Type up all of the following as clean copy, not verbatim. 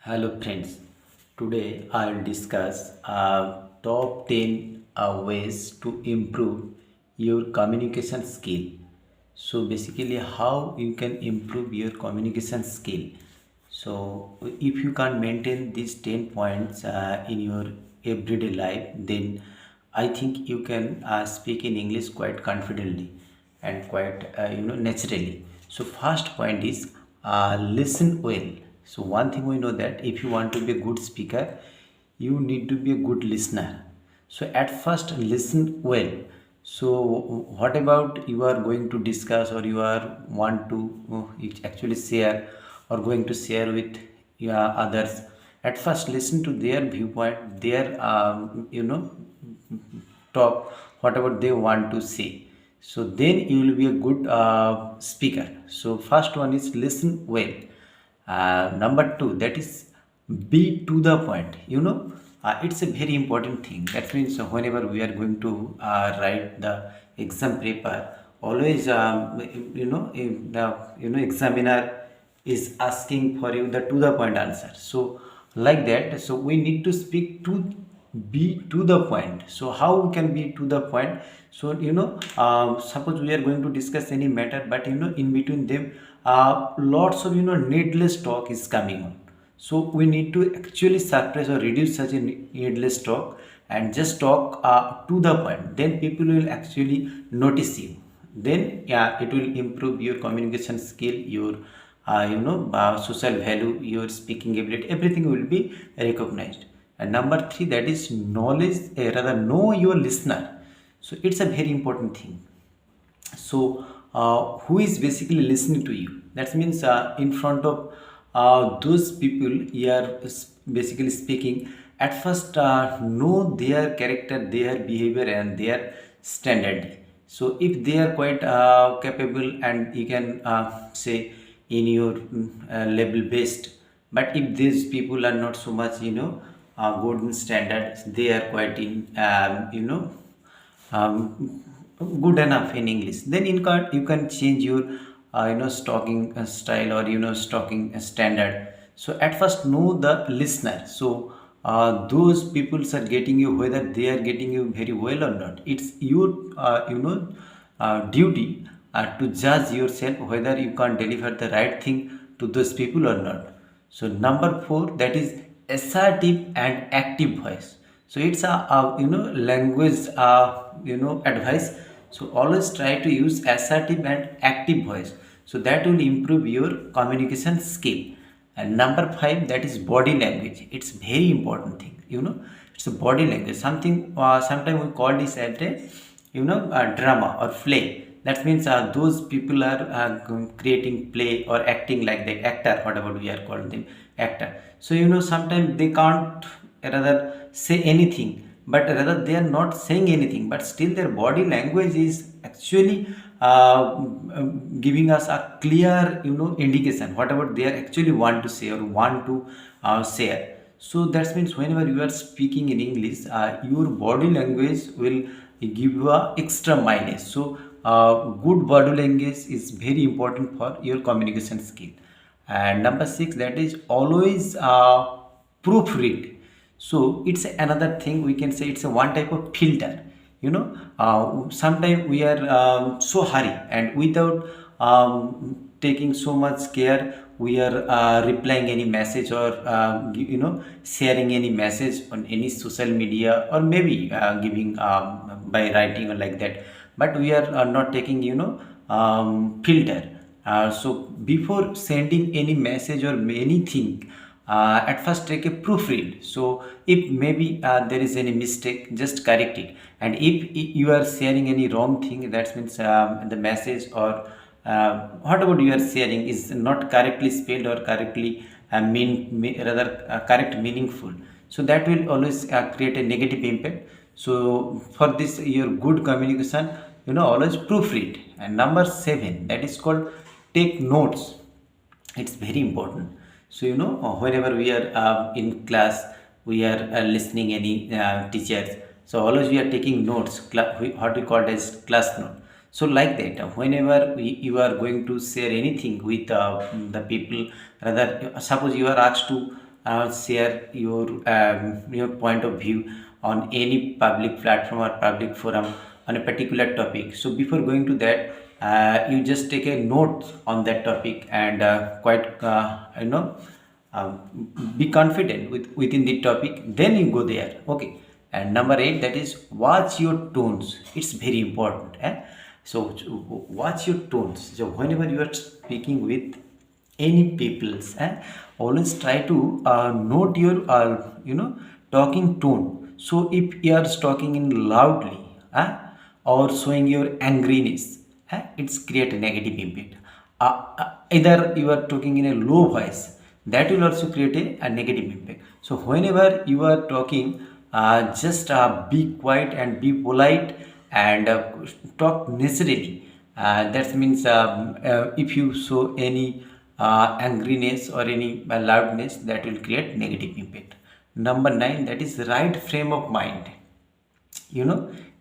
Hello friends, today I'll discuss top 10 ways to improve your communication skill. So basically how you can improve your communication skill. So if you can maintain these 10 points in your everyday life, then I think you can speak in English quite confidently and quite naturally. So first point is listen well. So one thing we know that if you want to be a good speaker, you need to be a good listener. So at first listen well. So what about you are going to discuss or you are want to actually share or going to share with others. At first listen to their viewpoint, their talk, whatever they want to say. So then you will be a good speaker. So first one is listen well. Number two, that is be to the point. It's a very important thing. That means whenever we are going to write the exam paper, always if the examiner is asking for you the to the point answer. So like that, so we need to speak to be to the point. So how we can be to the point? So suppose we are going to discuss any matter, but in between them lots of needless talk is coming on. So we need to actually suppress or reduce such a needless talk and just talk to the point. Then people will actually notice you. Then yeah, it will improve your communication skill, your social value, your speaking ability, everything will be recognized. And number three, that is knowledge, rather know your listener. So it's a very important thing. So who is basically listening to you? That means in front of those people you are basically speaking. At first know their character, their behavior and their standard. So if they are quite capable, and you can say in your level based, but if these people are not so much good in standards, they are quite in good enough in English, then you can change your talking style or talking standard. So at first know the listener. So those people are getting you, whether they are getting you very well or not. It's your duty to judge yourself whether you can deliver the right thing to those people or not. So number four, that is assertive and active voice. So it's a language advice. So always try to use assertive and active voice. So that will improve your communication skill. And number five, that is body language. It's very important thing. It's a body language. Something sometimes we call this as a drama or play. That means those people are creating play or acting like the actor, whatever we are calling them, actor. So sometimes they can't rather say anything, but rather they are not saying anything, but still their body language is actually giving us a clear indication whatever they are actually want to say or want to share. So that means whenever you are speaking in English, your body language will give you a extra mileage. So good body language is very important for your communication skill. And number six, that is always proofread. So it's another thing, we can say it's a one type of filter. Sometimes we are so hurry, and without taking so much care, we are replying any message or sharing any message on any social media, or maybe giving by writing or like that. But we are not taking filter. So before sending any message or anything, at first take a proofread. So if maybe there is any mistake, just correct it. And if you are sharing any wrong thing, that means the message or whatever you are sharing is not correctly spelled or correctly rather correct meaningful. So that will always create a negative impact. So for this your good communication, always proofread. And number seven, that is called take notes. It's very important. So whenever we are in class, we are listening any teachers. So always we are taking notes, what we call as class note. So like that, whenever you are going to share anything with the people, rather suppose you are asked to share your point of view on any public platform or public forum on a particular topic. So before going to that, you just take a note on that topic and quite be confident within the topic, then you go there. Okay. And number 8, that is watch your tones. It's very important. So watch your tones. So whenever you are speaking with any peoples, always try to note your talking tone. So if you are talking in loudly, or showing your angriness, it's create a negative impact. Either you are talking in a low voice, that will also create a negative impact. So whenever you are talking, just be quiet and be polite and talk naturally. That means if you show any angriness or any loudness, that will create negative impact. Number 9, that is right frame of mind.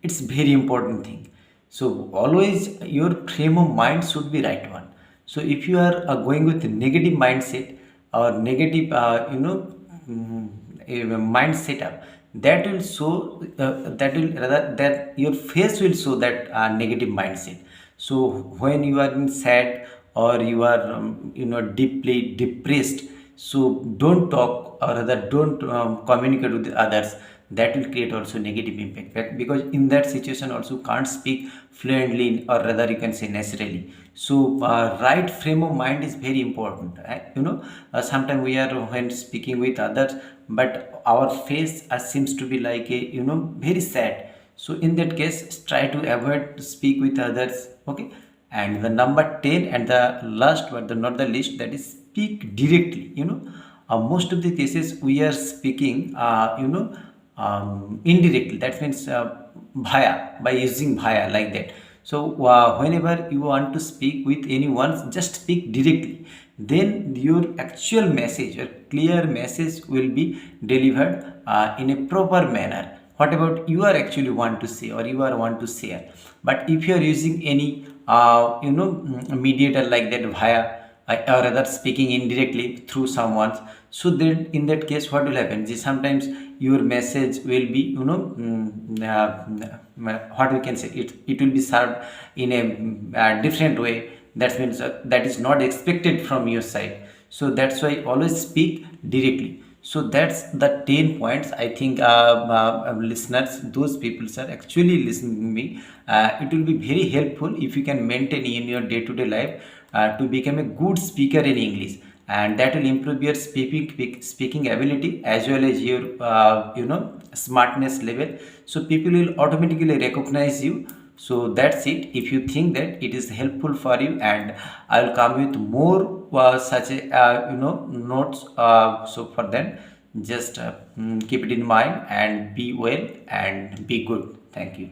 It's very important thing. So always your frame of mind should be right one. So if you are going with a negative mindset or negative mm, mind setup, that will show that will rather that your face will show that negative mindset. So when you are in sad or you are deeply depressed, so don't talk or rather don't communicate with others. That will create also negative impact, right? Because in that situation also can't speak fluently or rather you can say naturally. So right frame of mind is very important. Sometimes we are when speaking with others, but our face seems to be like a very sad. So in that case, try to avoid to speak with others. Okay. And the number 10 and the last but the not the least, that is speak directly. Most of the cases we are speaking indirectly. That means by using bhaya like that. So whenever you want to speak with anyone, just speak directly. Then your actual message, your clear message will be delivered in a proper manner. What about you are actually want to say or you are want to share. But if you are using any mediator like that via or rather speaking indirectly through someone, so then in that case what will happen is sometimes your message will be what we can say, it will be served in a different way. That means that is not expected from your side. So that's why always speak directly. So that's the 10 points. I think listeners, those people are actually listening to me. It will be very helpful if you can maintain in your day-to-day life to become a good speaker in English, and that will improve your speaking ability as well as your smartness level. So people will automatically recognize you. So that's it. If you think that it is helpful for you, and I will come with more such a notes. So for them, just keep it in mind and be well and be good. Thank you.